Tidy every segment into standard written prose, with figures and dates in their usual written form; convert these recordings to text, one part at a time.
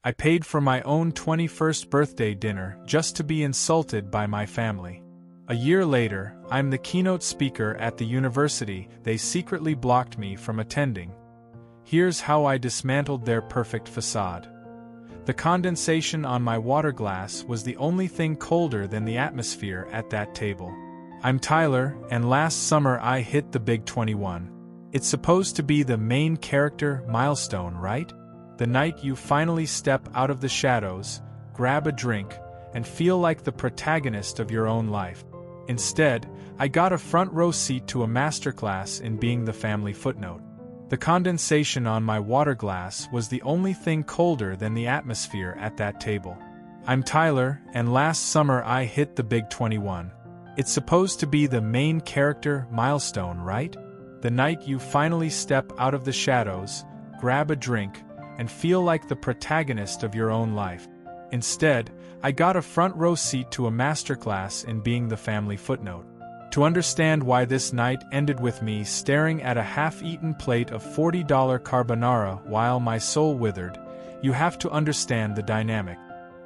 I paid for my own 21st birthday dinner just to be insulted by my family. A year later, I'm the keynote speaker at the university they secretly blocked me from attending. Here's how I dismantled their perfect facade. The condensation on my water glass was the only thing colder than the atmosphere at that table. I'm Tyler, and last summer I hit the big 21. It's supposed to be the main character milestone, right? The night you finally step out of the shadows, grab a drink, and feel like the protagonist of your own life. Instead, I got a front row seat to a masterclass in being the family footnote. The condensation on my water glass was the only thing colder than the atmosphere at that table. I'm Tyler, and last summer I hit the big 21. It's supposed to be the main character milestone, right? The night you finally step out of the shadows, grab a drink, and feel like the protagonist of your own life. Instead, I got a front row seat to a masterclass in being the family footnote. To understand why this night ended with me staring at a half-eaten plate of $40 carbonara while my soul withered, you have to understand the dynamic.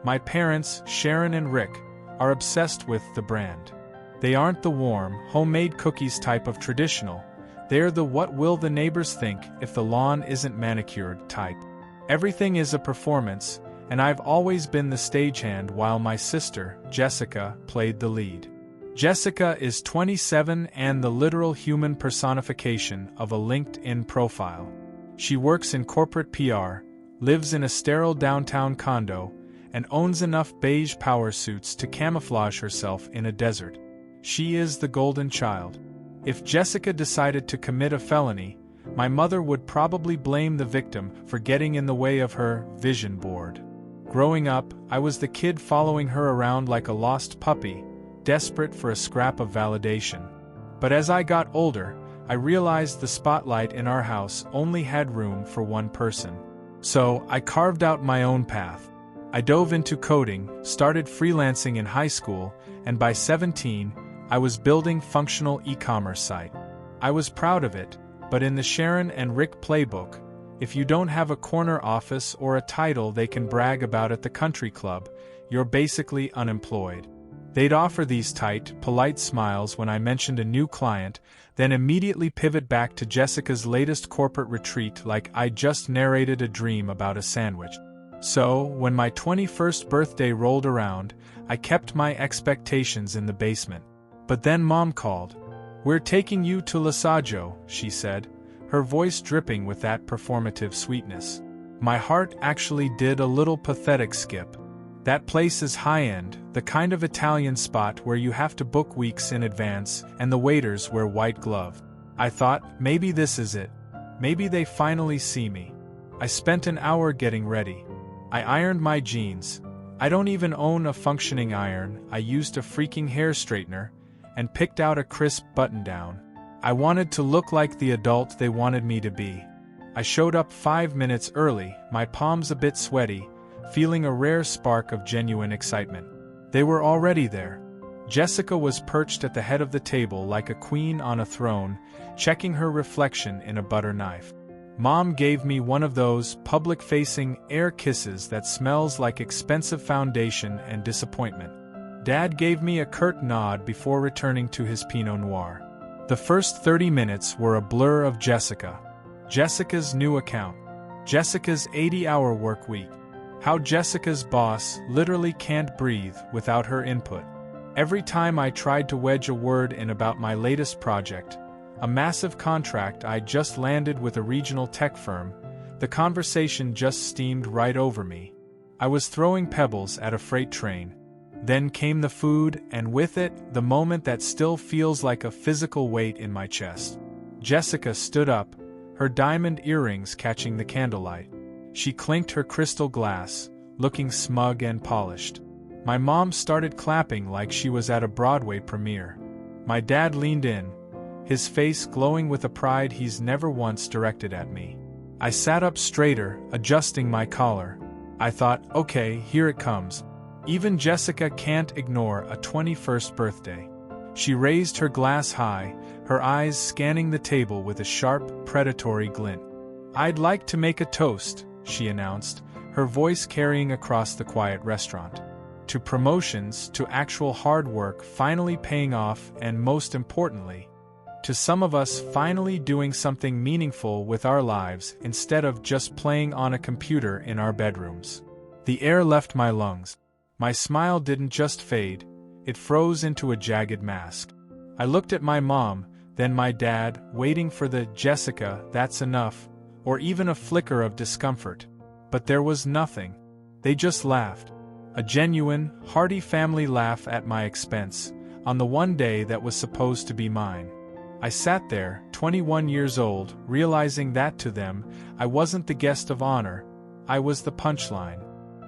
My parents, Sharon and Rick, are obsessed with the brand. They aren't the warm, homemade cookies type of traditional. They're the what will the neighbors think if the lawn isn't manicured type. Everything is a performance, and I've always been the stagehand while my sister, Jessica, played the lead. Jessica is 27 and the literal human personification of a LinkedIn profile. She works in corporate PR, lives in a sterile downtown condo, and owns enough beige power suits to camouflage herself in a desert. She is the golden child. If Jessica decided to commit a felony, my mother would probably blame the victim for getting in the way of her vision board. Growing up, I was the kid following her around like a lost puppy, desperate for a scrap of validation. But as I got older, I realized the spotlight in our house only had room for one person. So, I carved out my own path. I dove into coding, started freelancing in high school, and by 17, I was building functional e-commerce site. I was proud of it, but in the Sharon and Rick playbook, if you don't have a corner office or a title they can brag about at the country club, you're basically unemployed. They'd offer these tight, polite smiles when I mentioned a new client, then immediately pivot back to Jessica's latest corporate retreat like I just narrated a dream about a sandwich. So, when my 21st birthday rolled around, I kept my expectations in the basement. But then Mom called. "We're taking you to Lesage," she said, her voice dripping with that performative sweetness. My heart actually did a little pathetic skip. That place is high-end, the kind of Italian spot where you have to book weeks in advance and the waiters wear white gloves. I thought, maybe this is it. Maybe they finally see me. I spent an hour getting ready. I ironed my jeans. I don't even own a functioning iron. I used a freaking hair straightener and picked out a crisp button-down. I wanted to look like the adult they wanted me to be. I showed up 5 minutes early, my palms a bit sweaty, feeling a rare spark of genuine excitement. They were already there. Jessica was perched at the head of the table like a queen on a throne, checking her reflection in a butter knife. Mom gave me one of those public-facing air kisses that smells like expensive foundation and disappointment. Dad gave me a curt nod before returning to his Pinot Noir. The first 30 minutes were a blur of Jessica. Jessica's new account. Jessica's 80-hour work week. How Jessica's boss literally can't breathe without her input. Every time I tried to wedge a word in about my latest project, a massive contract I just landed with a regional tech firm, the conversation just steamed right over me. I was throwing pebbles at a freight train. Then came the food, and with it, the moment that still feels like a physical weight in my chest. Jessica stood up, her diamond earrings catching the candlelight. She clinked her crystal glass, looking smug and polished. My mom started clapping like she was at a Broadway premiere. My dad leaned in, his face glowing with a pride he's never once directed at me. I sat up straighter, adjusting my collar. I thought, okay, here it comes. Even Jessica can't ignore a 21st birthday. She raised her glass high, her eyes scanning the table with a sharp, predatory glint. "I'd like to make a toast," she announced, her voice carrying across the quiet restaurant. To promotions, to actual hard work finally paying off, and most importantly, to some of us finally doing something meaningful with our lives instead of just playing on a computer in our bedrooms. The air left my lungs. My smile didn't just fade, it froze into a jagged mask. I looked at my mom, then my dad, waiting for the "Jessica, that's enough," or even a flicker of discomfort. But there was nothing. They just laughed. A genuine, hearty family laugh at my expense, on the one day that was supposed to be mine. I sat there, 21 years old, realizing that to them, I wasn't the guest of honor, I was the punchline.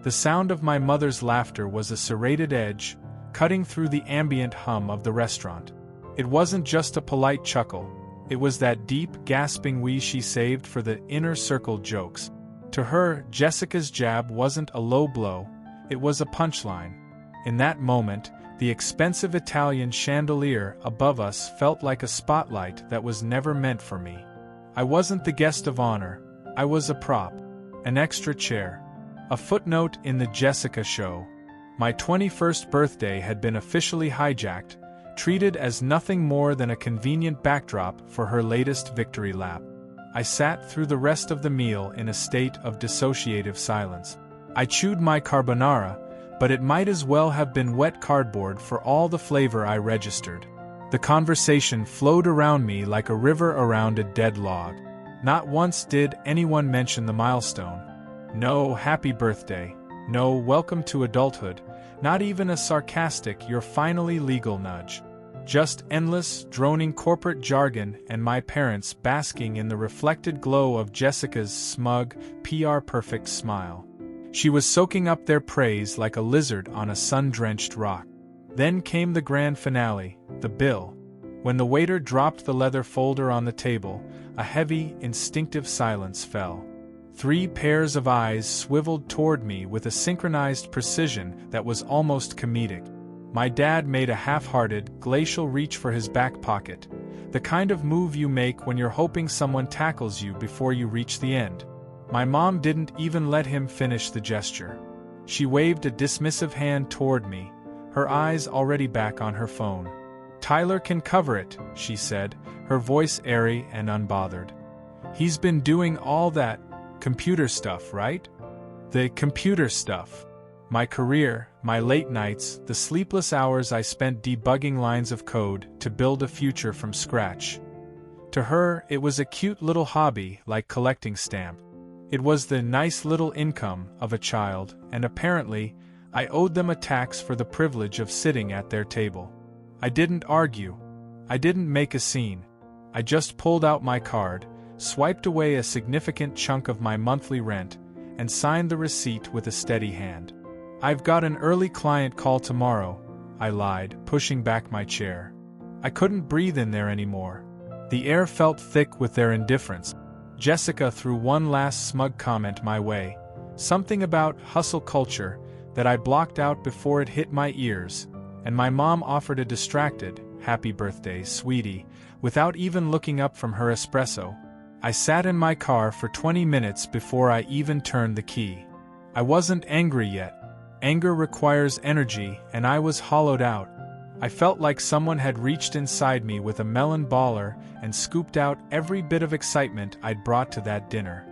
The sound of my mother's laughter was a serrated edge, cutting through the ambient hum of the restaurant. It wasn't just a polite chuckle, it was that deep, gasping wheeze she saved for the inner circle jokes. To her, Jessica's jab wasn't a low blow, it was a punchline. In that moment, the expensive Italian chandelier above us felt like a spotlight that was never meant for me. I wasn't the guest of honor, I was a prop, an extra chair, a footnote in the Jessica show. My 21st birthday had been officially hijacked, treated as nothing more than a convenient backdrop for her latest victory lap. I sat through the rest of the meal in a state of dissociative silence. I chewed my carbonara, but it might as well have been wet cardboard for all the flavor I registered. The conversation flowed around me like a river around a dead log. Not once did anyone mention the milestone. No happy birthday, no welcome to adulthood, not even a sarcastic "you're finally legal" nudge. Just endless, droning corporate jargon and my parents basking in the reflected glow of Jessica's smug, PR-perfect smile. She was soaking up their praise like a lizard on a sun-drenched rock. Then came the grand finale, the bill. When the waiter dropped the leather folder on the table, a heavy, instinctive silence fell. 3 pairs of eyes swiveled toward me with a synchronized precision that was almost comedic. My dad made a half-hearted, glacial reach for his back pocket, the kind of move you make when you're hoping someone tackles you before you reach the end. My mom didn't even let him finish the gesture. She waved a dismissive hand toward me, her eyes already back on her phone. "Tyler can cover it," she said, her voice airy and unbothered. "He's been doing all that computer stuff, right?" The computer stuff. My career, my late nights, the sleepless hours I spent debugging lines of code to build a future from scratch. To her, it was a cute little hobby like collecting stamps. It was the nice little income of a child, and apparently, I owed them a tax for the privilege of sitting at their table. I didn't argue. I didn't make a scene. I just pulled out my card, swiped away a significant chunk of my monthly rent, and signed the receipt with a steady hand. "I've got an early client call tomorrow," I lied, pushing back my chair. I couldn't breathe in there anymore. The air felt thick with their indifference. Jessica threw one last smug comment my way, something about hustle culture that I blocked out before it hit my ears, and my mom offered a distracted, "Happy birthday, sweetie," without even looking up from her espresso. I sat in my car for 20 minutes before I even turned the key. I wasn't angry yet. Anger requires energy, and I was hollowed out. I felt like someone had reached inside me with a melon baller and scooped out every bit of excitement I'd brought to that dinner.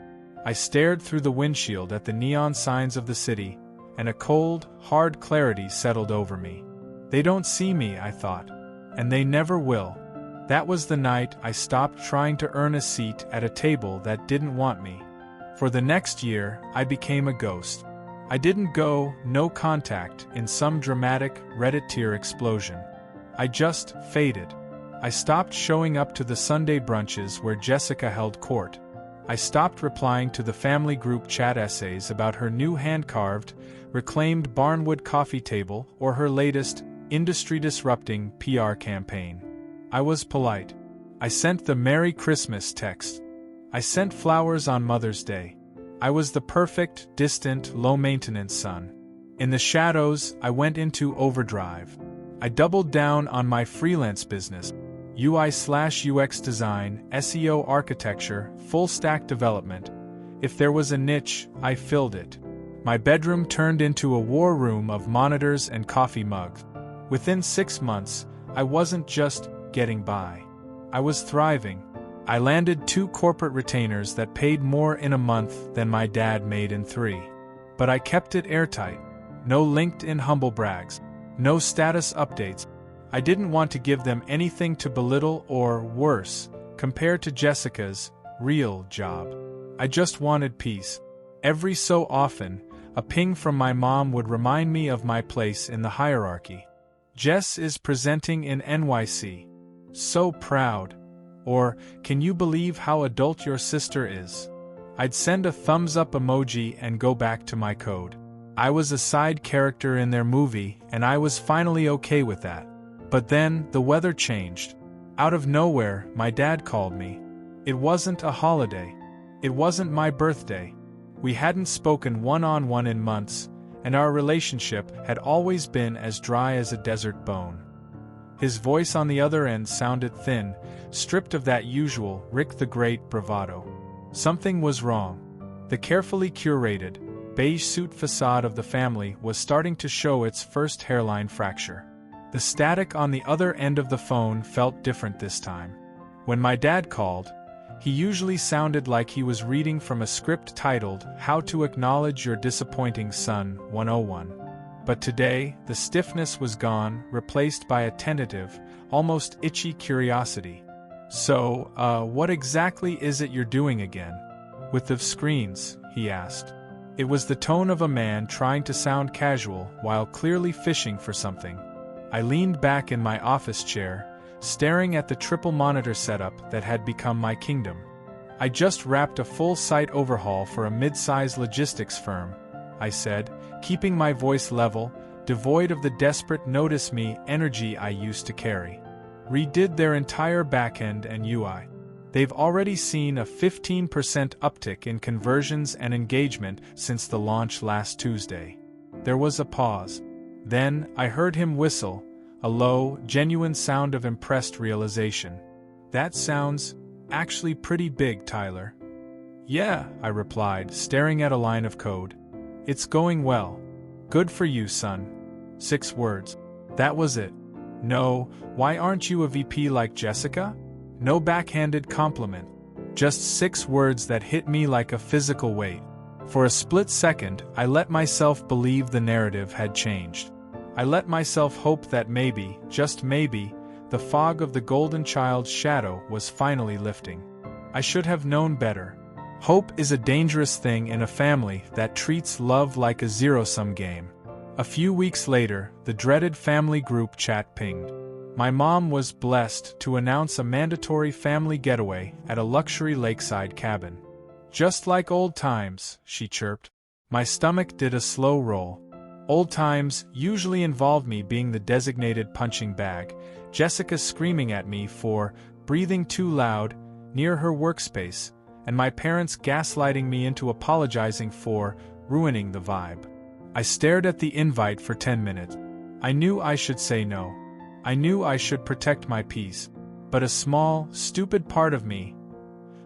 I stared through the windshield at the neon signs of the city, and a cold, hard clarity settled over me. They don't see me, I thought, and they never will. That was the night I stopped trying to earn a seat at a table that didn't want me. For the next year, I became a ghost. I didn't go, no contact, in some dramatic Reddit-tier explosion. I just faded. I stopped showing up to the Sunday brunches where Jessica held court. I stopped replying to the family group chat essays about her new hand-carved, reclaimed barnwood coffee table or her latest, industry-disrupting PR campaign. I was polite. I sent the Merry Christmas text. I sent flowers on Mother's Day. I was the perfect, distant, low-maintenance son. In the shadows, I went into overdrive. I doubled down on my freelance business. UI/UX design, SEO architecture, full-stack development. If there was a niche, I filled it. My bedroom turned into a war room of monitors and coffee mugs. Within 6 months, I wasn't just getting by. I was thriving. I landed 2 corporate retainers that paid more in a month than my dad made in 3. But I kept it airtight. No LinkedIn humble brags. No status updates. I didn't want to give them anything to belittle or, worse, compare to Jessica's real job. I just wanted peace. Every so often, a ping from my mom would remind me of my place in the hierarchy. Jess is presenting in NYC. So proud. Or, can you believe how adult your sister is? I'd send a thumbs up emoji and go back to my code. I was a side character in their movie, and I was finally okay with that. But then, the weather changed. Out of nowhere, my dad called me. It wasn't a holiday. It wasn't my birthday. We hadn't spoken one-on-one in months, and our relationship had always been as dry as a desert bone. His voice on the other end sounded thin, stripped of that usual Rick the Great bravado. Something was wrong. The carefully curated, beige suit facade of the family was starting to show its first hairline fracture. The static on the other end of the phone felt different this time. When my dad called, he usually sounded like he was reading from a script titled How to Acknowledge Your Disappointing Son 101. But today, the stiffness was gone, replaced by a tentative, almost itchy curiosity. So, what exactly is it you're doing again? With the screens, he asked. It was the tone of a man trying to sound casual while clearly fishing for something. I leaned back in my office chair, staring at the triple monitor setup that had become my kingdom. I just wrapped a full site overhaul for a mid-size logistics firm, I said, keeping my voice level, devoid of the desperate notice me energy I used to carry. Redid their entire backend and UI. They've already seen a 15% uptick in conversions and engagement since the launch last Tuesday. There was a pause. Then, I heard him whistle, a low, genuine sound of impressed realization. That sounds actually pretty big, Tyler. Yeah, I replied, staring at a line of code. It's going well. Good for you, son. 6 words. That was it. No, why aren't you a VP like Jessica? No backhanded compliment. Just 6 words that hit me like a physical weight. For a split second, I let myself believe the narrative had changed. I let myself hope that maybe, just maybe, the fog of the golden child's shadow was finally lifting. I should have known better. Hope is a dangerous thing in a family that treats love like a zero-sum game. A few weeks later, the dreaded family group chat pinged. My mom was blessed to announce a mandatory family getaway at a luxury lakeside cabin. Just like old times, she chirped. My stomach did a slow roll. Old times usually involve me being the designated punching bag, Jessica screaming at me for breathing too loud near her workspace, and my parents gaslighting me into apologizing for ruining the vibe. I stared at the invite for 10 minutes. I knew I should say no. I knew I should protect my peace. But a small, stupid part of me,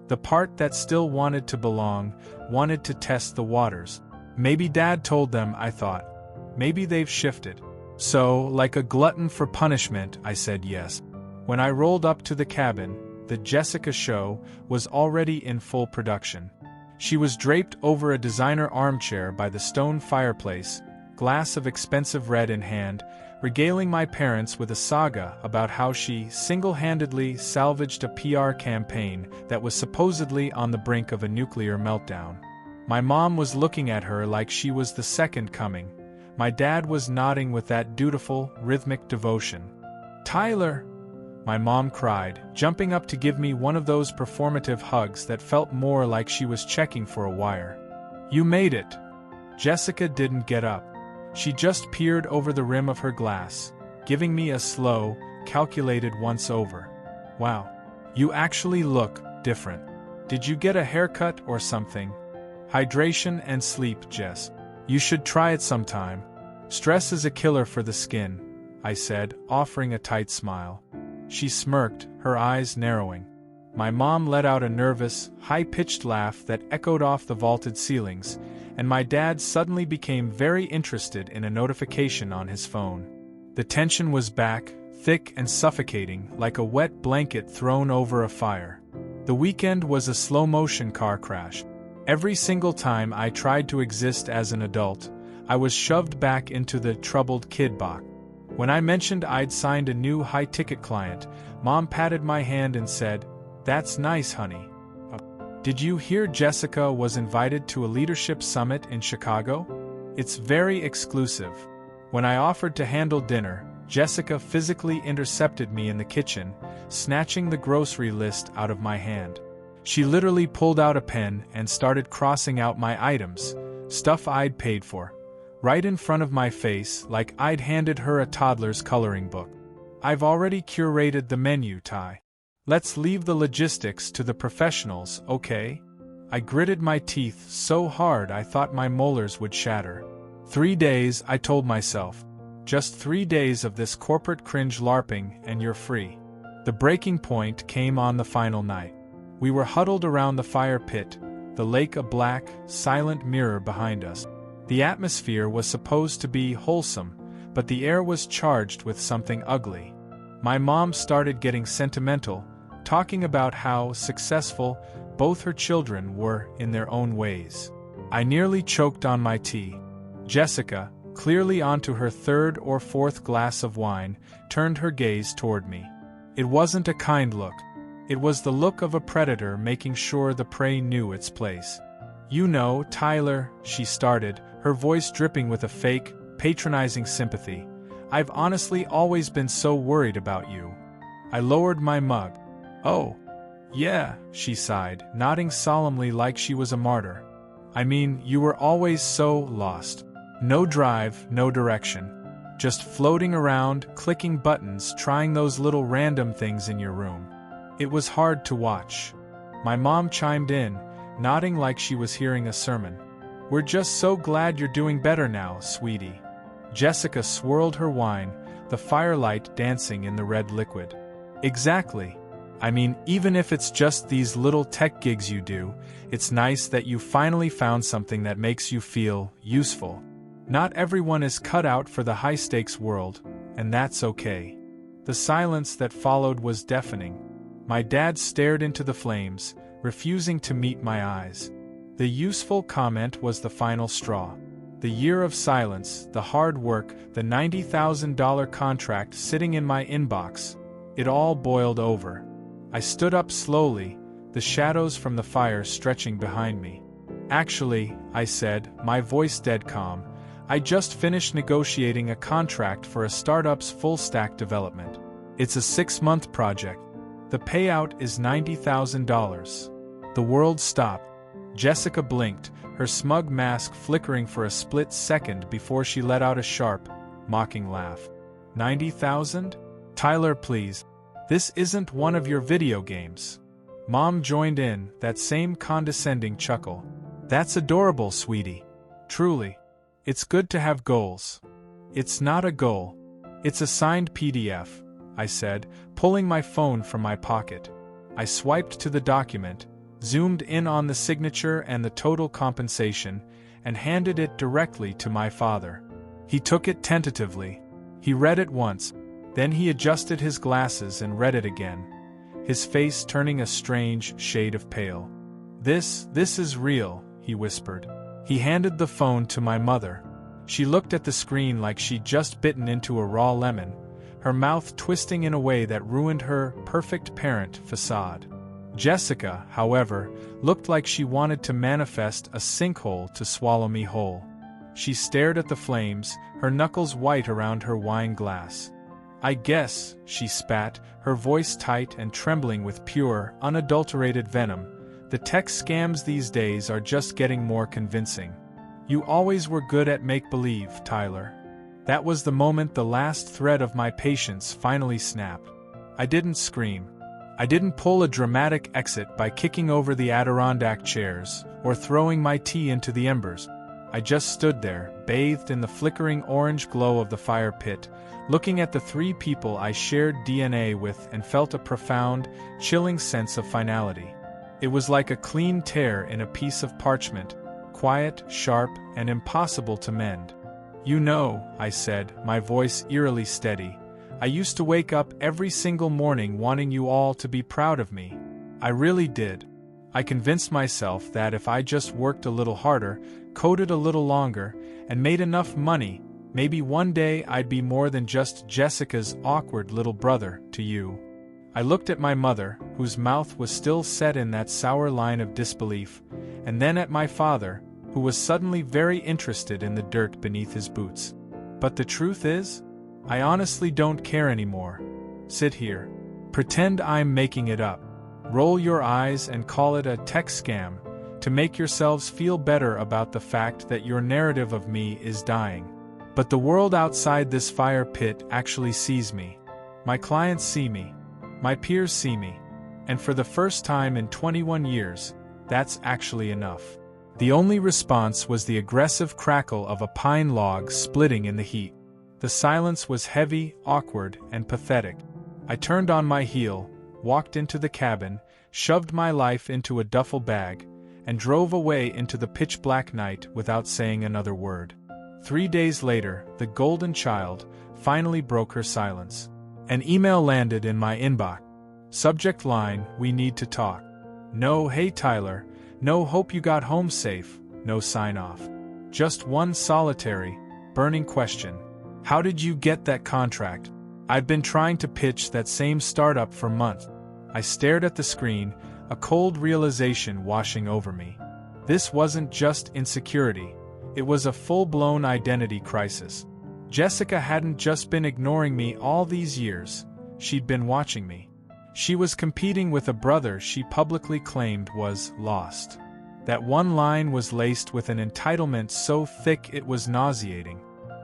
the part that still wanted to belong, wanted to test the waters. Maybe Dad told them, I thought. Maybe they've shifted. So, like a glutton for punishment, I said yes. When I rolled up to the cabin, the Jessica show was already in full production. She was draped over a designer armchair by the stone fireplace, glass of expensive red in hand, regaling my parents with a saga about how she single-handedly salvaged a PR campaign that was supposedly on the brink of a nuclear meltdown. My mom was looking at her like she was the second coming. My dad was nodding with that dutiful, rhythmic devotion. Tyler! My mom cried, jumping up to give me one of those performative hugs that felt more like she was checking for a wire. You made it! Jessica didn't get up. She just peered over the rim of her glass, giving me a slow, calculated once-over. Wow. You actually look different. Did you get a haircut or something? Hydration and sleep, Jess. You should try it sometime. Stress is a killer for the skin, I said, offering a tight smile. She smirked, her eyes narrowing. My mom let out a nervous, high-pitched laugh that echoed off the vaulted ceilings, and my dad suddenly became very interested in a notification on his phone. The tension was back, thick and suffocating, like a wet blanket thrown over a fire. The weekend was a slow-motion car crash. Every single time I tried to exist as an adult, I was shoved back into the troubled kid box. When I mentioned I'd signed a new high-ticket client, Mom patted my hand and said, "That's nice, honey. Did you hear Jessica was invited to a leadership summit in Chicago? It's very exclusive." When I offered to handle dinner, Jessica physically intercepted me in the kitchen, snatching the grocery list out of my hand. She literally pulled out a pen and started crossing out my items, stuff I'd paid for, right in front of my face like I'd handed her a toddler's coloring book. "I've already curated the menu, Ty. Let's leave the logistics to the professionals, okay?" I gritted my teeth so hard I thought my molars would shatter. 3 days, I told myself. Just 3 days of this corporate cringe LARPing and you're free. The breaking point came on the final night. We were huddled around the fire pit, the lake a black, silent mirror behind us. The atmosphere was supposed to be wholesome, but the air was charged with something ugly. My mom started getting sentimental, talking about how successful both her children were in their own ways. I nearly choked on my tea. Jessica, clearly onto her 3rd or 4th glass of wine, turned her gaze toward me. It wasn't a kind look. It was the look of a predator making sure the prey knew its place. "You know, Tyler," she started, her voice dripping with a fake, patronizing sympathy, "I've honestly always been so worried about you." I lowered my mug. "Oh, yeah," she sighed, nodding solemnly like she was a martyr. "I mean, you were always so lost. No drive, no direction. Just floating around, clicking buttons, trying those little random things in your room. It was hard to watch." My mom chimed in, nodding like she was hearing a sermon. "We're just so glad you're doing better now, sweetie." Jessica swirled her wine, the firelight dancing in the red liquid. "Exactly. I mean, even if it's just these little tech gigs you do, it's nice that you finally found something that makes you feel useful. Not everyone is cut out for the high-stakes world, and that's okay." The silence that followed was deafening. My dad stared into the flames, refusing to meet my eyes. The useful comment was the final straw. The year of silence, the hard work, the $90,000 contract sitting in my inbox, it all boiled over. I stood up slowly, the shadows from the fire stretching behind me. "Actually," I said, my voice dead calm, "I just finished negotiating a contract for a startup's full-stack development. It's a 6-month project. The payout is $90,000. The world stopped. Jessica blinked, her smug mask flickering for a split second before she let out a sharp, mocking laugh. "90,000? Tyler, please. This isn't one of your video games." Mom joined in, that same condescending chuckle. "That's adorable, sweetie. Truly. It's good to have goals." "It's not a goal. It's a signed PDF," I said, pulling my phone from my pocket. I swiped to the document, zoomed in on the signature and the total compensation, and handed it directly to my father. He took it tentatively. He read it once, then he adjusted his glasses and read it again, his face turning a strange shade of pale. This is real," he whispered. He handed the phone to my mother. She looked at the screen like she'd just bitten into a raw lemon, her mouth twisting in a way that ruined her perfect parent facade. Jessica, however, looked like she wanted to manifest a sinkhole to swallow me whole. She stared at the flames, her knuckles white around her wine glass. "I guess," she spat, her voice tight and trembling with pure, unadulterated venom, "the tech scams these days are just getting more convincing. You always were good at make-believe, Tyler." That was the moment the last thread of my patience finally snapped. I didn't scream. I didn't pull a dramatic exit by kicking over the Adirondack chairs, or throwing my tea into the embers. I just stood there, bathed in the flickering orange glow of the fire pit, looking at the 3 people I shared DNA with and felt a profound, chilling sense of finality. It was like a clean tear in a piece of parchment, quiet, sharp, and impossible to mend. "You know," I said, my voice eerily steady, "I used to wake up every single morning wanting you all to be proud of me. I really did. I convinced myself that if I just worked a little harder, coded a little longer, and made enough money, maybe one day I'd be more than just Jessica's awkward little brother to you." I looked at my mother, whose mouth was still set in that sour line of disbelief, and then at my father, who was suddenly very interested in the dirt beneath his boots. "But the truth is, I honestly don't care anymore. Sit here. Pretend I'm making it up. Roll your eyes and call it a tech scam, to make yourselves feel better about the fact that your narrative of me is dying. But the world outside this fire pit actually sees me. My clients see me. My peers see me. And for the first time in 21 years, that's actually enough." The only response was the aggressive crackle of a pine log splitting in the heat. The silence was heavy, awkward, and pathetic. I turned on my heel, walked into the cabin, shoved my life into a duffel bag, and drove away into the pitch-black night without saying another word. 3 days later, the golden child finally broke her silence. An email landed in my inbox. Subject line, "We need to talk." No "Hey Tyler," no "Hope you got home safe," no sign-off. Just one solitary, burning question. "How did you get that contract? I've been trying to pitch that same startup for months." I stared at the screen, a cold realization washing over me. This wasn't just insecurity, it was a full-blown identity crisis. Jessica hadn't just been ignoring me all these years, she'd been watching me. She was competing with a brother she publicly claimed was lost. That one line was laced with an entitlement so thick it was nauseating.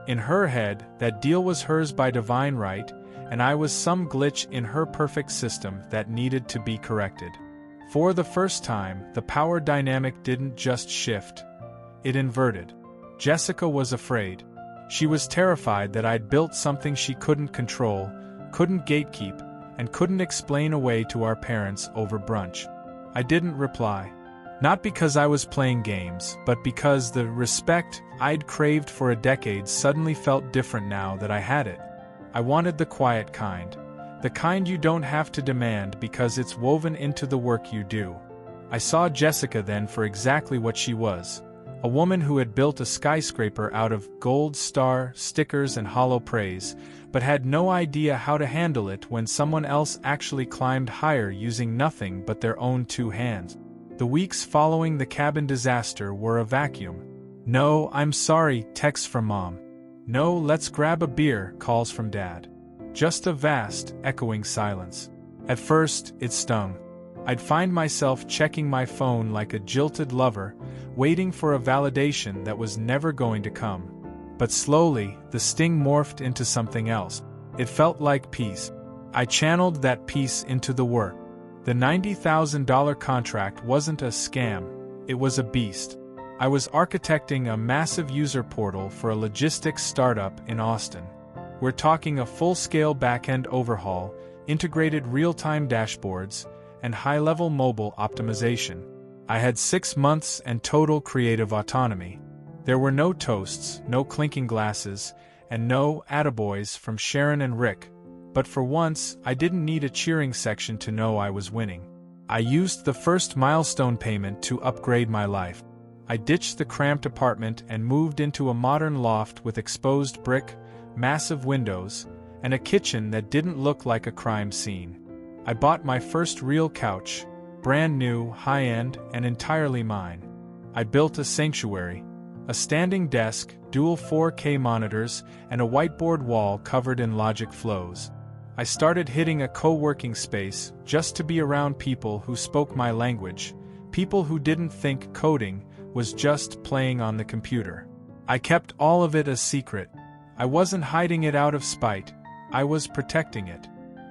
In her head, that deal was hers by divine right, and I was some glitch in her perfect system that needed to be corrected. For the first time, the power dynamic didn't just shift, it inverted. Jessica was afraid. She was terrified that I'd built something she couldn't control, couldn't gatekeep, and couldn't explain away to our parents over brunch. I didn't reply. Not because I was playing games, but because the respect I'd craved for a decade suddenly felt different now that I had it. I wanted the quiet kind. The kind you don't have to demand because it's woven into the work you do. I saw Jessica then for exactly what she was. A woman who had built a skyscraper out of gold star, stickers and hollow praise, but had no idea how to handle it when someone else actually climbed higher using nothing but their own 2 hands. The weeks following the cabin disaster were a vacuum. "No, I'm sorry," texts from Mom. "No, let's grab a beer," calls from Dad. Just a vast, echoing silence. At first, it stung. I'd find myself checking my phone like a jilted lover, waiting for a validation that was never going to come. But slowly, the sting morphed into something else. It felt like peace. I channeled that peace into the work. The $90,000 contract wasn't a scam, it was a beast. I was architecting a massive user portal for a logistics startup in Austin. We're talking a full-scale back-end overhaul, integrated real-time dashboards, and high-level mobile optimization. I had 6 months and total creative autonomy. There were no toasts, no clinking glasses, and no attaboys from Sharon and Rick. But for once, I didn't need a cheering section to know I was winning. I used the first milestone payment to upgrade my life. I ditched the cramped apartment and moved into a modern loft with exposed brick, massive windows, and a kitchen that didn't look like a crime scene. I bought my first real couch, brand new, high-end, and entirely mine. I built a sanctuary, a standing desk, dual 4K monitors, and a whiteboard wall covered in logic flows. I started hitting a co-working space just to be around people who spoke my language, people who didn't think coding was just playing on the computer. I kept all of it a secret. I wasn't hiding it out of spite, I was protecting it.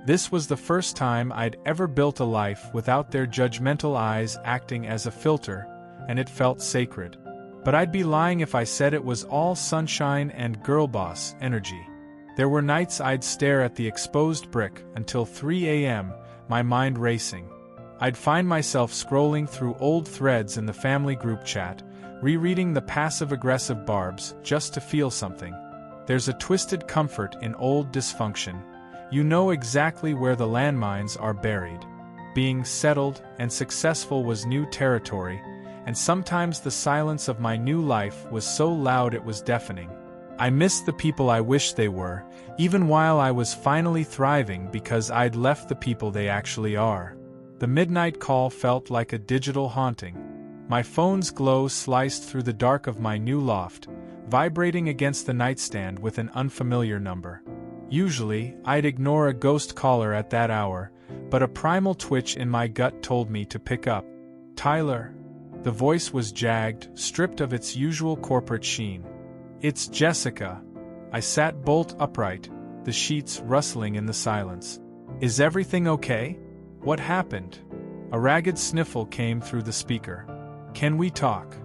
This was the first time I'd ever built a life without their judgmental eyes acting as a filter, and it felt sacred. But I'd be lying if I said it was all sunshine and girl-boss energy. There were nights I'd stare at the exposed brick until 3 a.m., my mind racing. I'd find myself scrolling through old threads in the family group chat, rereading the passive-aggressive barbs just to feel something. There's a twisted comfort in old dysfunction. You know exactly where the landmines are buried. Being settled and successful was new territory, and sometimes the silence of my new life was so loud it was deafening. I missed the people I wished they were, even while I was finally thriving because I'd left the people they actually are. The midnight call felt like a digital haunting. My phone's glow sliced through the dark of my new loft, vibrating against the nightstand with an unfamiliar number. Usually, I'd ignore a ghost caller at that hour, but a primal twitch in my gut told me to pick up. "Tyler." The voice was jagged, stripped of its usual corporate sheen. "It's Jessica." I sat bolt upright, the sheets rustling in the silence. "Is everything okay? What happened?" A ragged sniffle came through the speaker. "Can we talk?"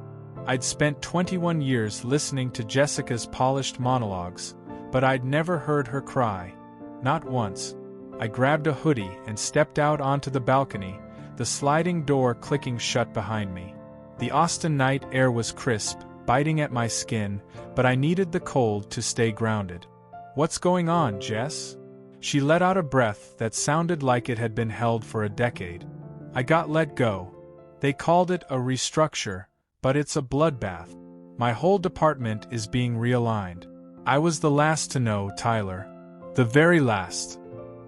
I'd spent 21 years listening to Jessica's polished monologues, but I'd never heard her cry. Not once. I grabbed a hoodie and stepped out onto the balcony, the sliding door clicking shut behind me. The Austin night air was crisp, biting at my skin, but I needed the cold to stay grounded. "What's going on, Jess?" She let out a breath that sounded like it had been held for a decade. "I got let go. They called it a restructure, but it's a bloodbath. My whole department is being realigned. I was the last to know, Tyler. The very last."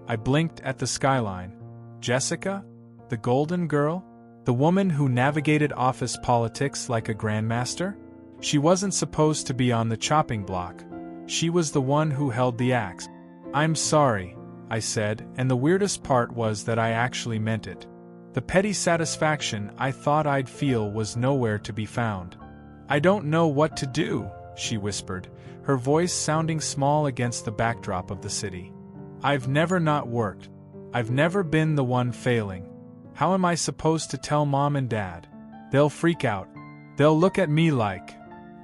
I blinked at the skyline. Jessica? The golden girl? The woman who navigated office politics like a grandmaster? She wasn't supposed to be on the chopping block. She was the one who held the axe. "I'm sorry," I said, and the weirdest part was that I actually meant it. The petty satisfaction I thought I'd feel was nowhere to be found. "I don't know what to do," she whispered, her voice sounding small against the backdrop of the city. "I've never not worked. I've never been the one failing. How am I supposed to tell Mom and Dad? They'll freak out. They'll look at me like..."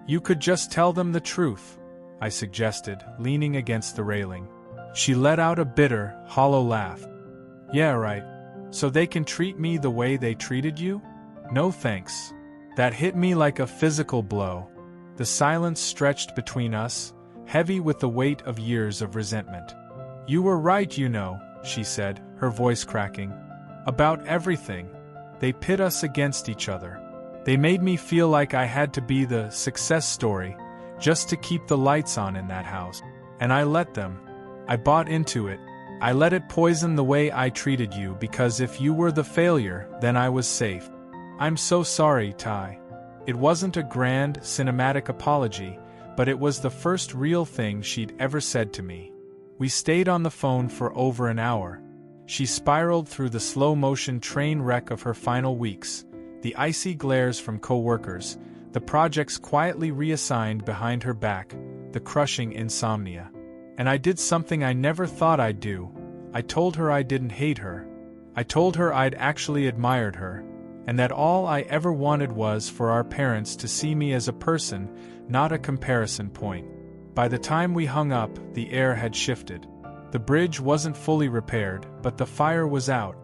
"You could just tell them the truth," I suggested, leaning against the railing. She let out a bitter, hollow laugh. "Yeah, right. So they can treat me the way they treated you? No thanks." That hit me like a physical blow. The silence stretched between us, heavy with the weight of years of resentment. "You were right, you know," she said, her voice cracking. "About everything. They pit us against each other. They made me feel like I had to be the success story, just to keep the lights on in that house. And I let them. I bought into it. I let it poison the way I treated you because if you were the failure, then I was safe. I'm so sorry, Ty." It wasn't a grand, cinematic apology, but it was the first real thing she'd ever said to me. We stayed on the phone for over an hour. She spiraled through the slow-motion train wreck of her final weeks, the icy glares from co-workers, the projects quietly reassigned behind her back, the crushing insomnia. And I did something I never thought I'd do. I told her I didn't hate her. I told her I'd actually admired her, and that all I ever wanted was for our parents to see me as a person, not a comparison point. By the time we hung up, the air had shifted. The bridge wasn't fully repaired, but the fire was out.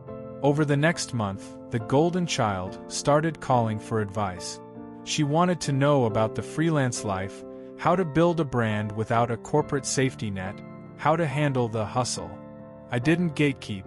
Over the next month, the golden child started calling for advice. She wanted to know about the freelance life, how to build a brand without a corporate safety net, how to handle the hustle. I didn't gatekeep.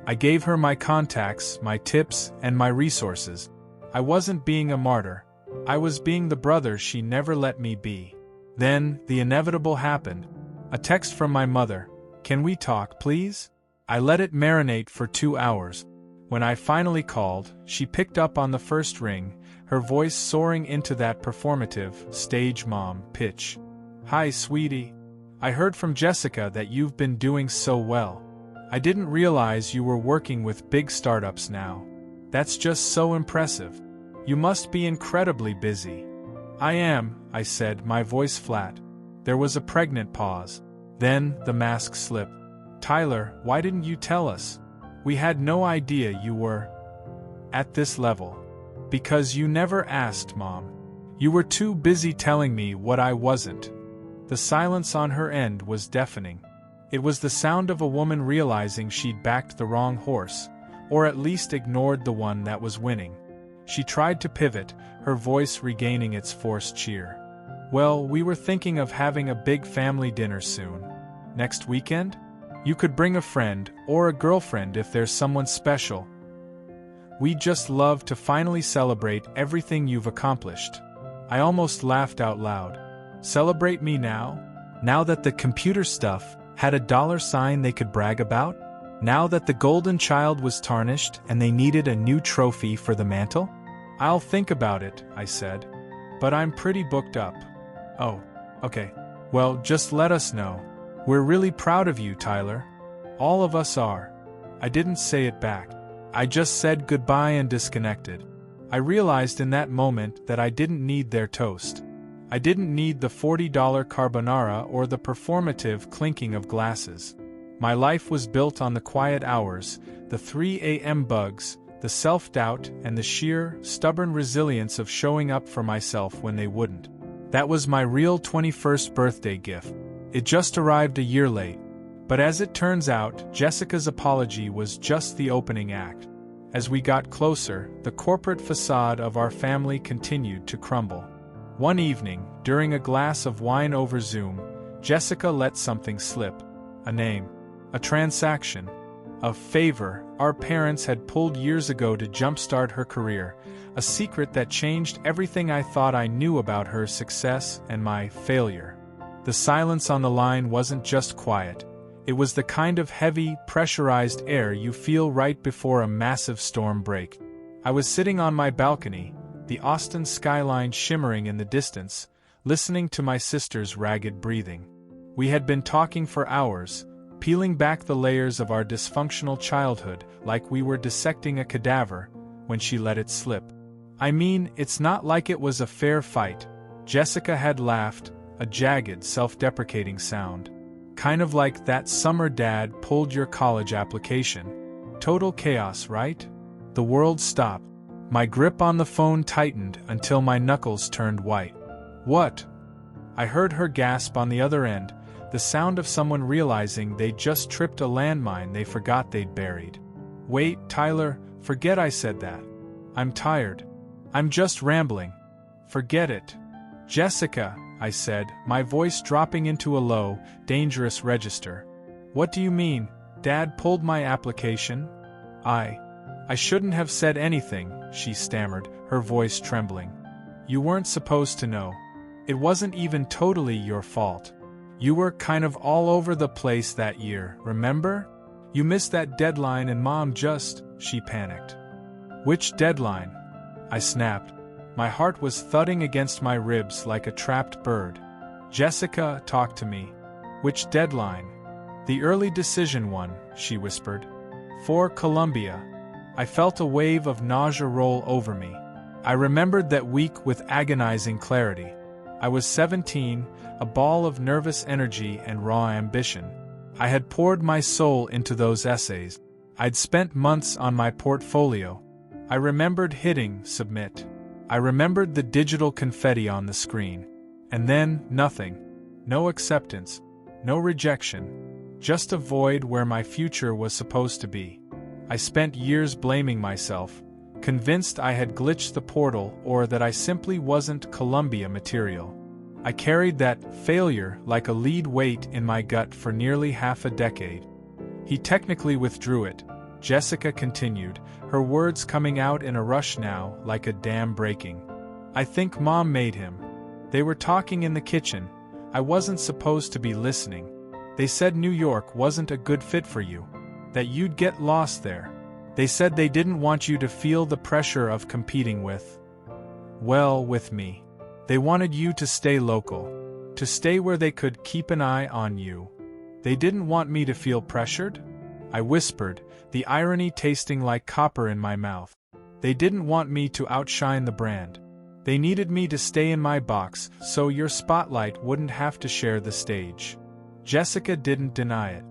I gave her my contacts, my tips, and my resources. I wasn't being a martyr. I was being the brother she never let me be. Then, the inevitable happened. A text from my mother. "Can we talk, please?" I let it marinate for 2 hours. When I finally called, she picked up on the first ring, her voice soaring into that performative, stage mom pitch. "Hi, sweetie. I heard from Jessica that you've been doing so well. I didn't realize you were working with big startups now. That's just so impressive. You must be incredibly busy." "I am," I said, my voice flat. There was a pregnant pause. Then, the mask slipped. "Tyler, why didn't you tell us? We had no idea you were at this level." "Because you never asked, Mom. You were too busy telling me what I wasn't." The silence on her end was deafening. It was the sound of a woman realizing she'd backed the wrong horse, or at least ignored the one that was winning. She tried to pivot, her voice regaining its forced cheer. Well, we were thinking of having a big family dinner soon. Next weekend? You could bring a friend, or a girlfriend if there's someone special. We'd just love to finally celebrate everything you've accomplished. I almost laughed out loud. Celebrate me now? Now that the computer stuff had a dollar sign they could brag about? Now that the golden child was tarnished and they needed a new trophy for the mantle? I'll think about it, I said. But I'm pretty booked up. Oh, okay. Well, just let us know. We're really proud of you, Tyler. All of us are. I didn't say it back. I just said goodbye and disconnected. I realized in that moment that I didn't need their toast. I didn't need the $40 carbonara or the performative clinking of glasses. My life was built on the quiet hours, the 3 a.m. bugs, the self-doubt, and the sheer, stubborn resilience of showing up for myself when they wouldn't. That was my real 21st birthday gift. It just arrived a year late. But as it turns out, Jessica's apology was just the opening act. As we got closer, the corporate facade of our family continued to crumble. One evening, during a glass of wine over Zoom, Jessica let something slip. A name. A transaction. A favor our parents had pulled years ago to jumpstart her career. A secret that changed everything I thought I knew about her success and my failure. The silence on the line wasn't just quiet. It was the kind of heavy, pressurized air you feel right before a massive storm break. I was sitting on my balcony, the Austin skyline shimmering in the distance, listening to my sister's ragged breathing. We had been talking for hours, peeling back the layers of our dysfunctional childhood like we were dissecting a cadaver, when she let it slip. I mean, it's not like it was a fair fight. Jessica had laughed, a jagged, self-deprecating sound. Kind of like that summer dad pulled your college application. Total chaos, right? The world stopped. My grip on the phone tightened until my knuckles turned white. What? I heard her gasp on the other end, the sound of someone realizing they'd just tripped a landmine they forgot they'd buried. Wait, Tyler, forget I said that. I'm tired. I'm just rambling. Forget it. Jessica, I said, my voice dropping into a low, dangerous register. What do you mean? Dad pulled my application? I shouldn't have said anything, she stammered, her voice trembling. You weren't supposed to know. It wasn't even totally your fault. You were kind of all over the place that year, remember? You missed that deadline and Mom just, she panicked. Which deadline? I snapped. My heart was thudding against my ribs like a trapped bird. Jessica, talk to me. Which deadline? The early decision one, she whispered. For Columbia. I felt a wave of nausea roll over me. I remembered that week with agonizing clarity. I was 17, a ball of nervous energy and raw ambition. I had poured my soul into those essays. I'd spent months on my portfolio. I remembered hitting submit. I remembered the digital confetti on the screen. And then, nothing. No acceptance. No rejection. Just a void where my future was supposed to be. I spent years blaming myself, convinced I had glitched the portal or that I simply wasn't Columbia material. I carried that failure like a lead weight in my gut for nearly half a decade. He technically withdrew it, Jessica continued, her words coming out in a rush now, like a dam breaking. I think Mom made him. They were talking in the kitchen. I wasn't supposed to be listening. They said New York wasn't a good fit for you, that you'd get lost there. They said they didn't want you to feel the pressure of competing with me. They wanted you to stay local, to stay where they could keep an eye on you. They didn't want me to feel pressured? I whispered, the irony tasting like copper in my mouth. They didn't want me to outshine the brand. They needed me to stay in my box so your spotlight wouldn't have to share the stage. Jessica didn't deny it.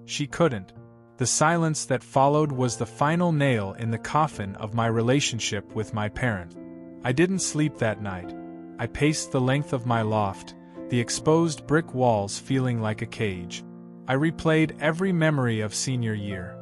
She couldn't. The silence that followed was the final nail in the coffin of my relationship with my parents. I didn't sleep that night. I paced the length of my loft, the exposed brick walls feeling like a cage. I replayed every memory of senior year.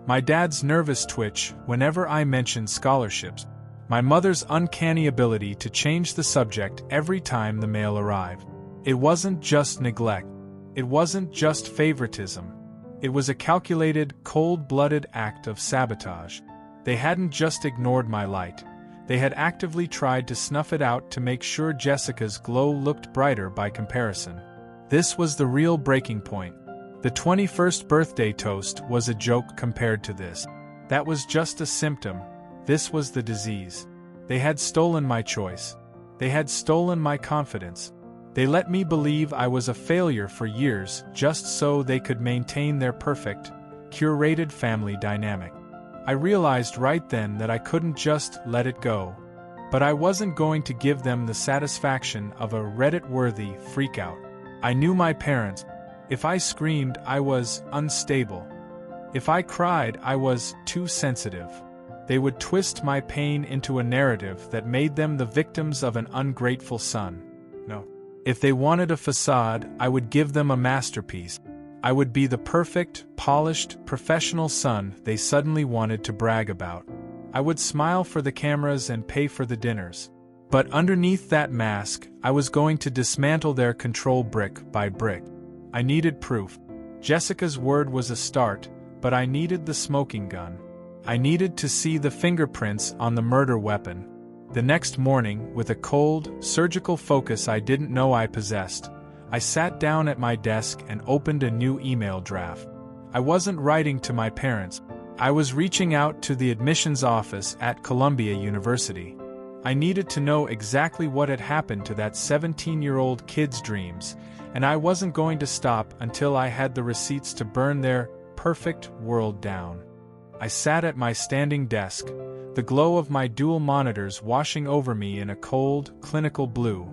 My dad's nervous twitch whenever I mentioned scholarships. My mother's uncanny ability to change the subject every time the mail arrived. It wasn't just neglect. It wasn't just favoritism. It was a calculated, cold-blooded act of sabotage. They hadn't just ignored my light. They had actively tried to snuff it out to make sure Jessica's glow looked brighter by comparison. This was the real breaking point. The 21st birthday toast was a joke compared to this. That was just a symptom. This was the disease. They had stolen my choice. They had stolen my confidence. They let me believe I was a failure for years just so they could maintain their perfect, curated family dynamic. I realized right then that I couldn't just let it go. But I wasn't going to give them the satisfaction of a Reddit-worthy freakout. I knew my parents. If I screamed, I was unstable. If I cried, I was too sensitive. They would twist my pain into a narrative that made them the victims of an ungrateful son. No. If they wanted a facade, I would give them a masterpiece. I would be the perfect, polished, professional son they suddenly wanted to brag about. I would smile for the cameras and pay for the dinners. But underneath that mask, I was going to dismantle their control brick by brick. I needed proof. Jessica's word was a start, but I needed the smoking gun. I needed to see the fingerprints on the murder weapon. The next morning, with a cold, surgical focus I didn't know I possessed, I sat down at my desk and opened a new email draft. I wasn't writing to my parents. I was reaching out to the admissions office at Columbia University. I needed to know exactly what had happened to that 17-year-old kid's dreams, and I wasn't going to stop until I had the receipts to burn their perfect world down. I sat at my standing desk, the glow of my dual monitors washing over me in a cold, clinical blue.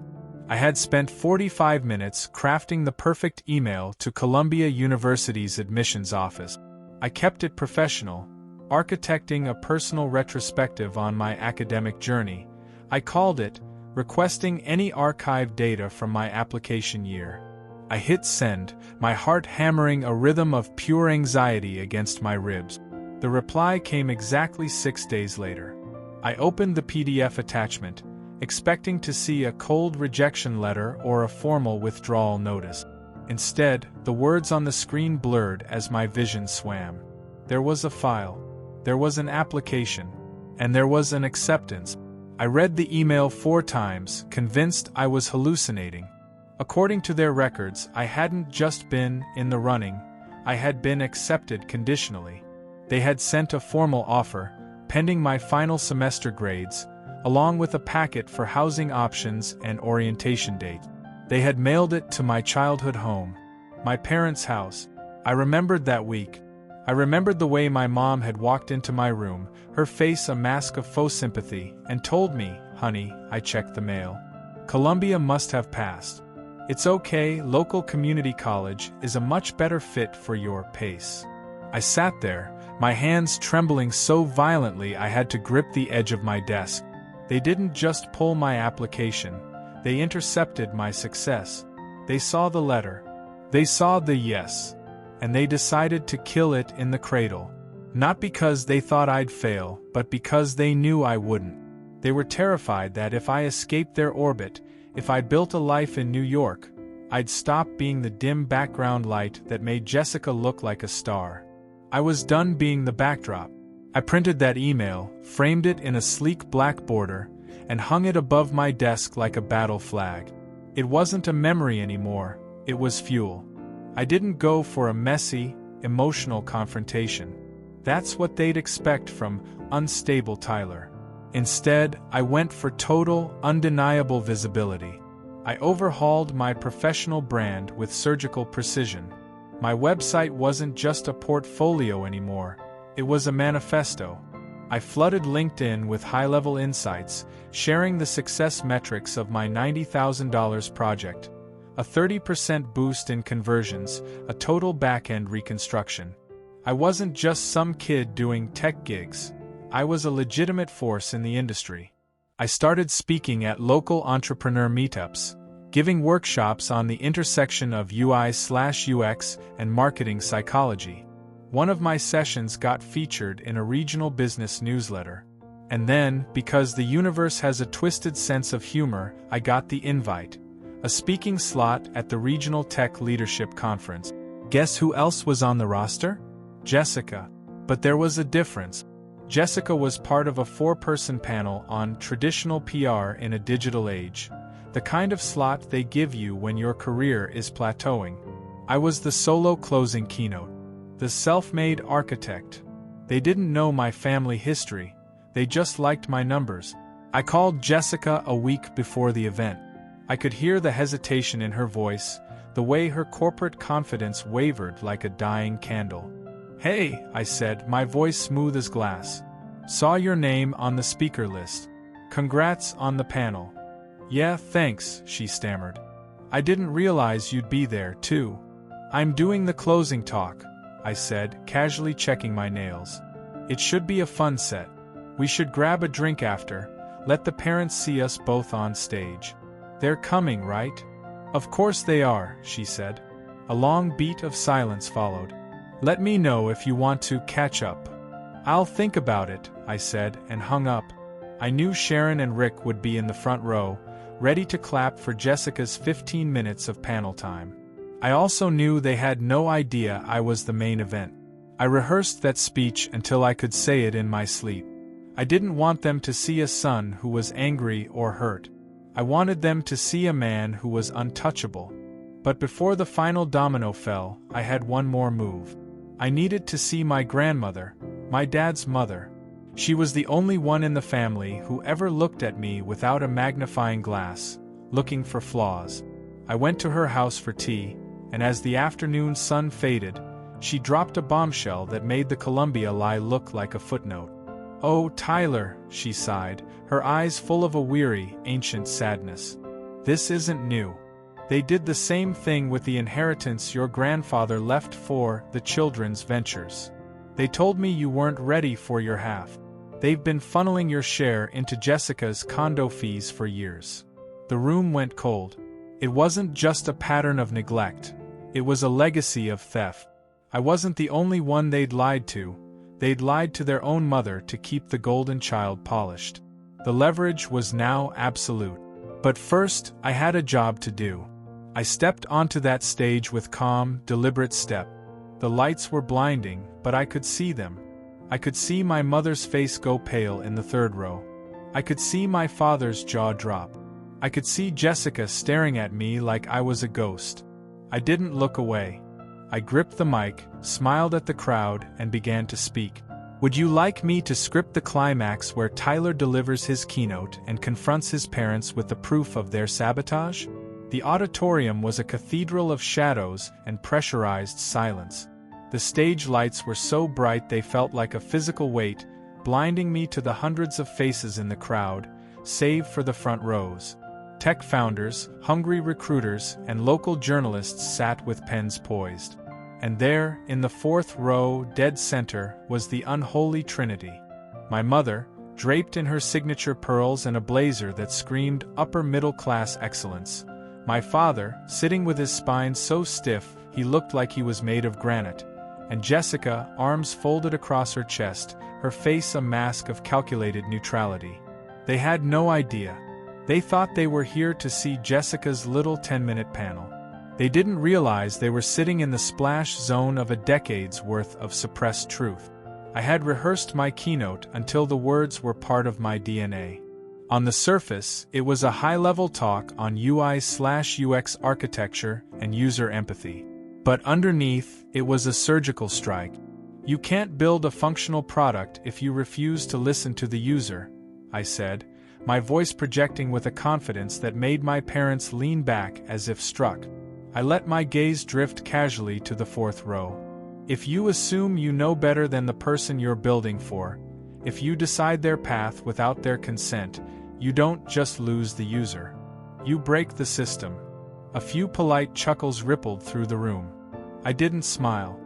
I had spent 45 minutes crafting the perfect email to Columbia University's admissions office. I kept it professional, architecting a personal retrospective on my academic journey. I called it, requesting any archived data from my application year. I hit send, my heart hammering a rhythm of pure anxiety against my ribs. The reply came exactly 6 days later. I opened the PDF attachment, expecting to see a cold rejection letter or a formal withdrawal notice. Instead, the words on the screen blurred as my vision swam. There was a file, there was an application, and there was an acceptance. I read the email 4 times, convinced I was hallucinating. According to their records, I hadn't just been in the running, I had been accepted conditionally. They had sent a formal offer, pending my final semester grades, along with a packet for housing options and orientation date. They had mailed it to my childhood home, my parents' house. I remembered that week. I remembered the way my mom had walked into my room, her face a mask of faux sympathy, and told me, "Honey, I checked the mail. Columbia must have passed. It's okay, local community college is a much better fit for your pace." I sat there, my hands trembling so violently I had to grip the edge of my desk. They didn't just pull my application, they intercepted my success. They saw the letter. They saw the yes. And they decided to kill it in the cradle. Not because they thought I'd fail, but because they knew I wouldn't. They were terrified that if I escaped their orbit, if I built a life in New York, I'd stop being the dim background light that made Jessica look like a star. I was done being the backdrop. I printed that email, framed it in a sleek black border, and hung it above my desk like a battle flag. It wasn't a memory anymore, it was fuel. I didn't go for a messy, emotional confrontation. That's what they'd expect from unstable Tyler. Instead, I went for total, undeniable visibility. I overhauled my professional brand with surgical precision. My website wasn't just a portfolio anymore, it was a manifesto. I flooded LinkedIn with high-level insights, sharing the success metrics of my $90,000 project. A 30% boost in conversions, a total back-end reconstruction. I wasn't just some kid doing tech gigs. I was a legitimate force in the industry. I started speaking at local entrepreneur meetups, giving workshops on the intersection of UI/UX and marketing psychology. One of my sessions got featured in a regional business newsletter. And then, because the universe has a twisted sense of humor, I got the invite. A speaking slot at the Regional Tech Leadership Conference. Guess who else was on the roster? Jessica. But there was a difference. Jessica was part of a 4-person panel on traditional PR in a digital age. The kind of slot they give you when your career is plateauing. I was the solo closing keynote. The self-made architect. They didn't know my family history. They just liked my numbers. I called Jessica a week before the event. I could hear the hesitation in her voice, the way her corporate confidence wavered like a dying candle. "Hey," I said, my voice smooth as glass. "Saw your name on the speaker list. Congrats on the panel." "Yeah, thanks," she stammered. "I didn't realize you'd be there, too." "I'm doing the closing talk," I said, casually checking my nails. "It should be a fun set. We should grab a drink after, let the parents see us both on stage." "They're coming, right?" "Of course they are," she said. A long beat of silence followed. "Let me know if you want to catch up." "I'll think about it," I said, and hung up. I knew Sharon and Rick would be in the front row, ready to clap for Jessica's 15 minutes of panel time. I also knew they had no idea I was the main event. I rehearsed that speech until I could say it in my sleep. I didn't want them to see a son who was angry or hurt. I wanted them to see a man who was untouchable. But before the final domino fell, I had one more move. I needed to see my grandmother, my dad's mother. She was the only one in the family who ever looked at me without a magnifying glass, looking for flaws. I went to her house for tea, and as the afternoon sun faded, she dropped a bombshell that made the Columbia lie look like a footnote. "Oh, Tyler," she sighed, her eyes full of a weary, ancient sadness. "This isn't new. They did the same thing with the inheritance your grandfather left for the children's ventures. They told me you weren't ready for your half. They've been funneling your share into Jessica's condo fees for years." The room went cold. It wasn't just a pattern of neglect. It was a legacy of theft. I wasn't the only one they'd lied to. They'd lied to their own mother to keep the golden child polished. The leverage was now absolute. But first, I had a job to do. I stepped onto that stage with calm, deliberate step. The lights were blinding, but I could see them. I could see my mother's face go pale in the third row. I could see my father's jaw drop. I could see Jessica staring at me like I was a ghost. I didn't look away. I gripped the mic, smiled at the crowd, and began to speak. "Would you like me to script the climax where Tyler delivers his keynote and confronts his parents with the proof of their sabotage?" The auditorium was a cathedral of shadows and pressurized silence. The stage lights were so bright they felt like a physical weight, blinding me to the hundreds of faces in the crowd, save for the front rows. Tech founders, hungry recruiters, and local journalists sat with pens poised. And there, in the fourth row, dead center, was the unholy trinity. My mother, draped in her signature pearls and a blazer that screamed upper-middle-class excellence. My father, sitting with his spine so stiff he looked like he was made of granite. And Jessica, arms folded across her chest, her face a mask of calculated neutrality. They had no idea. They thought they were here to see Jessica's little 10-minute panel. They didn't realize they were sitting in the splash zone of a decade's worth of suppressed truth. I had rehearsed my keynote until the words were part of my DNA. On the surface, it was a high-level talk on UI/UX architecture and user empathy. But underneath, it was a surgical strike. You can't build a functional product if you refuse to listen to the user, I said, my voice projecting with a confidence that made my parents lean back as if struck. I let my gaze drift casually to the fourth row. If you assume you know better than the person you're building for, if you decide their path without their consent, you don't just lose the user. You break the system. A few polite chuckles rippled through the room. I didn't smile.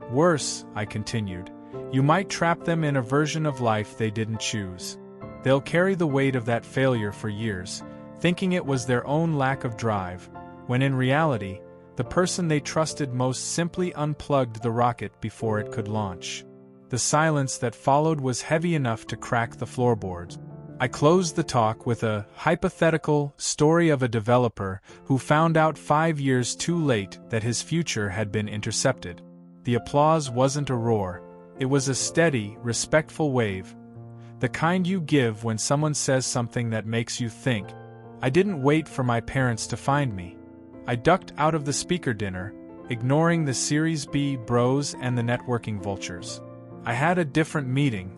Worse, I continued, you might trap them in a version of life they didn't choose. They'll carry the weight of that failure for years, thinking it was their own lack of drive, when in reality, the person they trusted most simply unplugged the rocket before it could launch. The silence that followed was heavy enough to crack the floorboards. I closed the talk with a hypothetical story of a developer who found out 5 years too late that his future had been intercepted. The applause wasn't a roar, it was a steady, respectful wave. The kind you give when someone says something that makes you think. I didn't wait for my parents to find me. I ducked out of the speaker dinner, ignoring the Series B bros and the networking vultures. I had a different meeting.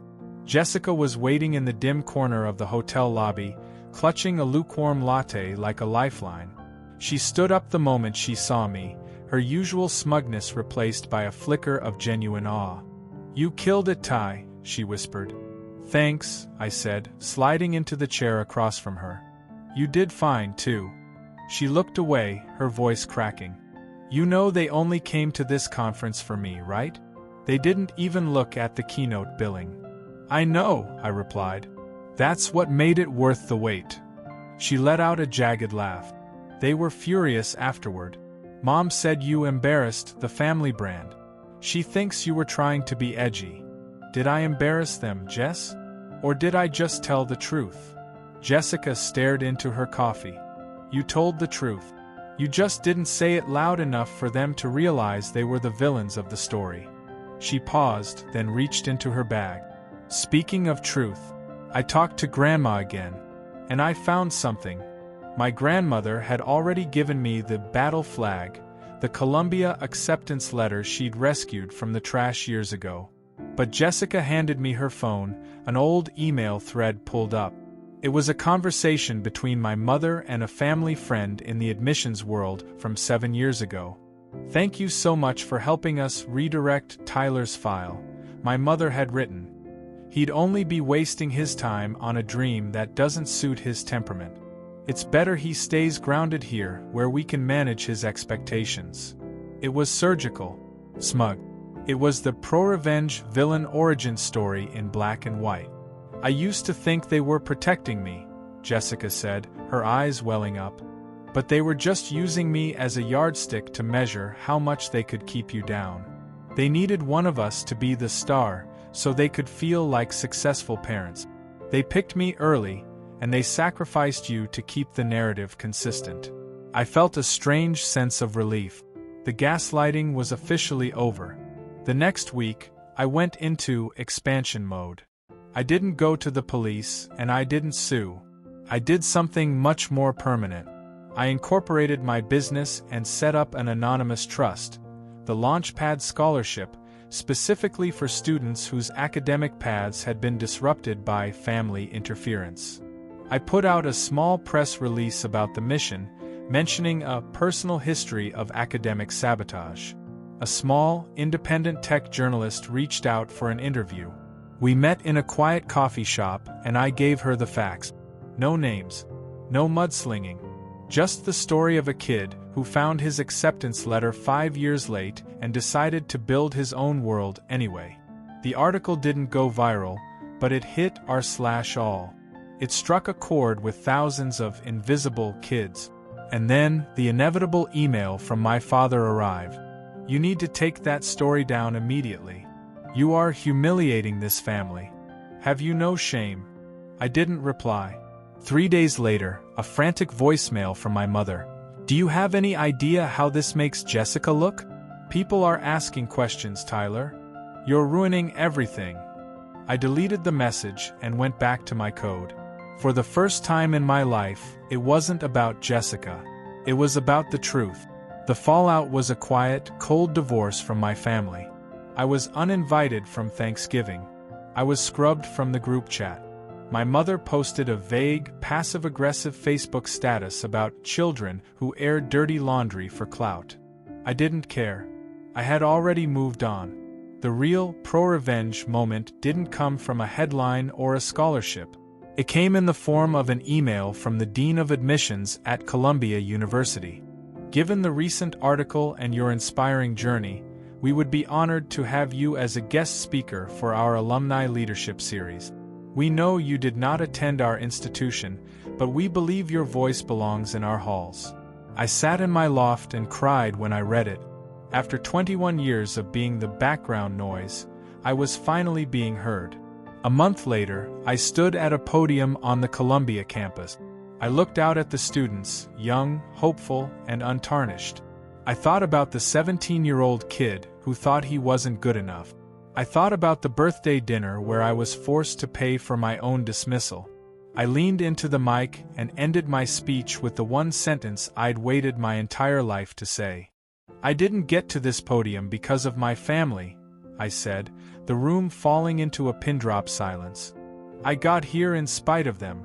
Jessica was waiting in the dim corner of the hotel lobby, clutching a lukewarm latte like a lifeline. She stood up the moment she saw me, her usual smugness replaced by a flicker of genuine awe. "You killed it, Ty," she whispered. "Thanks," I said, sliding into the chair across from her. "You did fine, too." She looked away, her voice cracking. "You know they only came to this conference for me, right? They didn't even look at the keynote billing." "I know," I replied. "That's what made it worth the wait." She let out a jagged laugh. "They were furious afterward. Mom said you embarrassed the family brand. She thinks you were trying to be edgy." "Did I embarrass them, Jess? Or did I just tell the truth?" Jessica stared into her coffee. "You told the truth. You just didn't say it loud enough for them to realize they were the villains of the story." She paused, then reached into her bag. "Speaking of truth, I talked to Grandma again, and I found something. My grandmother had already given me the battle flag, the Columbia acceptance letter she'd rescued from the trash years ago. But Jessica handed me her phone, an old email thread pulled up. It was a conversation between my mother and a family friend in the admissions world from 7 years ago. "Thank you so much for helping us redirect Tyler's file," my mother had written. "He'd only be wasting his time on a dream that doesn't suit his temperament. It's better he stays grounded here where we can manage his expectations." It was surgical, smug. It was the pro-revenge villain origin story in black and white. "I used to think they were protecting me," Jessica said, her eyes welling up. "But they were just using me as a yardstick to measure how much they could keep you down. They needed one of us to be the star, so they could feel like successful parents. They picked me early, and they sacrificed you to keep the narrative consistent." I felt a strange sense of relief. The gaslighting was officially over. The next week, I went into expansion mode. I didn't go to the police, and I didn't sue. I did something much more permanent. I incorporated my business and set up an anonymous trust, the Launchpad Scholarship, specifically for students whose academic paths had been disrupted by family interference. I put out a small press release about the mission, mentioning a personal history of academic sabotage. A small, independent tech journalist reached out for an interview. We met in a quiet coffee shop, and I gave her the facts. No names, no mudslinging, just the story of a kid who found his acceptance letter 5 years late and decided to build his own world anyway. The article didn't go viral, but it hit r/all. It struck a chord with thousands of invisible kids. And then, the inevitable email from my father arrived. "You need to take that story down immediately. You are humiliating this family. Have you no shame?" I didn't reply. 3 days later, a frantic voicemail from my mother. "Do you have any idea how this makes Jessica look? People are asking questions, Tyler. You're ruining everything." I deleted the message and went back to my code. For the first time in my life, it wasn't about Jessica. It was about the truth. The fallout was a quiet, cold divorce from my family. I was uninvited from Thanksgiving. I was scrubbed from the group chat. My mother posted a vague, passive-aggressive Facebook status about children who aired dirty laundry for clout. I didn't care. I had already moved on. The real pro-revenge moment didn't come from a headline or a scholarship. It came in the form of an email from the Dean of Admissions at Columbia University. "Given the recent article and your inspiring journey, we would be honored to have you as a guest speaker for our Alumni Leadership Series. We know you did not attend our institution, but we believe your voice belongs in our halls." I sat in my loft and cried when I read it. After 21 years of being the background noise, I was finally being heard. A month later, I stood at a podium on the Columbia campus. I looked out at the students, young, hopeful, and untarnished. I thought about the 17-year-old kid who thought he wasn't good enough. I thought about the birthday dinner where I was forced to pay for my own dismissal. I leaned into the mic and ended my speech with the one sentence I'd waited my entire life to say. I didn't get to this podium because of my family, I said, the room falling into a pin-drop silence. I got here in spite of them.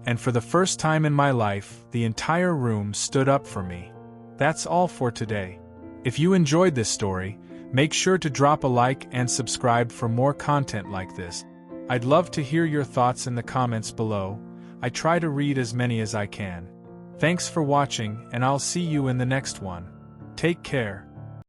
And for the first time in my life, the entire room stood up for me. That's all for today. If you enjoyed this story, make sure to drop a like and subscribe for more content like this. I'd love to hear your thoughts in the comments below. I try to read as many as I can. Thanks for watching, and I'll see you in the next one. Take care.